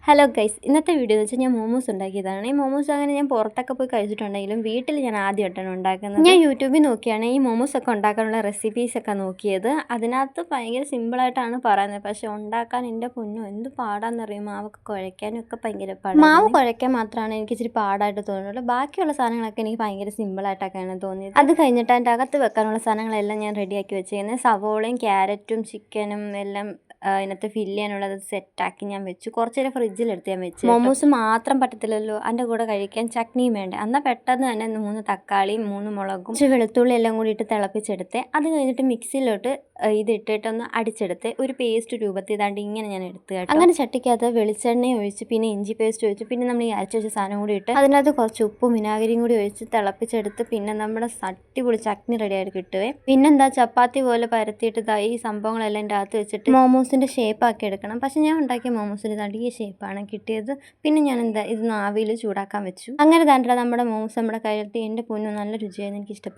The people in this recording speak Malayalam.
ഹലോ ഗൈസ്, ഇന്നത്തെ വീഡിയോ എന്ന് വെച്ചാൽ ഞാൻ മോമോസ് ഉണ്ടാക്കിയതാണ്. ഈ മോമോസ് അങ്ങനെ ഞാൻ പുറത്തൊക്കെ പോയി കഴിച്ചിട്ടുണ്ടെങ്കിലും വീട്ടിൽ ഞാൻ ആദ്യമായിട്ടാണ് ഉണ്ടാക്കുന്നത്. ഞാൻ യൂട്യൂബിൽ നോക്കിയാണ് ഈ മോമോസ് ഒക്കെ ഉണ്ടാക്കാനുള്ള റെസിപ്പീസൊക്കെ നോക്കിയത്. അതിനകത്ത് ഭയങ്കര സിമ്പിളായിട്ടാണ് പറയുന്നത്, പക്ഷെ ഉണ്ടാക്കാൻ എൻ്റെ പൊന്നോ എന്ത് പാടാന്നറിയും. മാവൊക്കെ കുഴയ്ക്കാനും ഒക്കെ ഭയങ്കര പാടാണ്. മാവ് കുഴയ്ക്കാൻ മാത്രമാണ് എനിക്ക് ഇച്ചിരി പാടായിട്ട് തോന്നുള്ളൂ. ബാക്കിയുള്ള സാധനങ്ങളൊക്കെ എനിക്ക് ഭയങ്കര സിമ്പിളായിട്ടൊക്കെയാണ് തോന്നിയത്. അത് കഴിഞ്ഞിട്ട് അതിൻ്റെ അകത്ത് വെക്കാനുള്ള സാധനങ്ങളെല്ലാം ഞാൻ റെഡിയാക്കി വെച്ചിരുന്നത്. സവോളയും ക്യാരറ്റും ചിക്കനും എല്ലാം അതിനകത്ത് ഫില്ല് ചെയ്യാനുള്ളത് സെറ്റാക്കി ഞാൻ വെച്ചു. കുറച്ച് നേരം ഫ്രിഡ്ജിലെടുത്ത് ഞാൻ വെച്ചു. മോമോസ് മാത്രം പറ്റത്തില്ലല്ലോ, അതിൻ്റെ കൂടെ കഴിക്കാൻ ചട്നിയും വേണ്ടേ. എന്നാൽ പെട്ടെന്ന് തന്നെ 3 തക്കാളിയും 3 മുളകും കുറച്ച് വെളുത്തുള്ളി എല്ലാം കൂടി ഇട്ട് തിളപ്പിച്ചെടുത്ത് അത് കഴിഞ്ഞിട്ട് മിക്സിയിലോട്ട് ഇതിട്ടിട്ടൊന്ന് അടിച്ചെടുത്ത് ഒരു പേസ്റ്റ് രൂപത്തിൽ ഇതാണ്ട് ഇങ്ങനെ ഞാൻ എടുത്ത് കേട്ടോ. അങ്ങനെ ചട്ടിക്കകത്ത് വെളിച്ചെണ്ണയും ഒഴിച്ച് പിന്നെ ഇഞ്ചി പേസ്റ്റ് ഒഴിച്ച് പിന്നെ നമ്മൾ ഈ അരച്ച് വെച്ച സാധനം കൂടി ഇട്ട് അതിനകത്ത് കുറച്ച് ഉപ്പും വിനാഗിരിയും കൂടി ഒഴിച്ച് തിളപ്പിച്ചെടുത്ത് പിന്നെ നമ്മുടെ അടിപൊളി ചട്നി റെഡിയായിട്ട് കിട്ടുവേ. പിന്നെന്താ ചപ്പാത്തി പോലെ പരത്തിയിട്ട് ഈ സംഭവങ്ങളെല്ലാം എൻ്റെ അകത്ത് വെച്ചിട്ട് മോമോസിൻ്റെ ഷേപ്പാക്കി എടുക്കണം. പക്ഷെ ഞാൻ ഉണ്ടാക്കിയ മോമോസിന് ഇതാണ്ട് ഈ ഷേപ്പാണ് കിട്ടിയത്. പിന്നെ ഞാൻ ഇത് ആവിയിൽ ചൂടാക്കാൻ വെച്ചു. അങ്ങനെ തന്നെ നമ്മുടെ മോമോസ് നമ്മുടെ കയ്യിലെത്തി. എൻ്റെ പൊന്നു നല്ല രുചിയായിരുന്നു, എനിക്ക് ഇഷ്ടപ്പെട്ടു.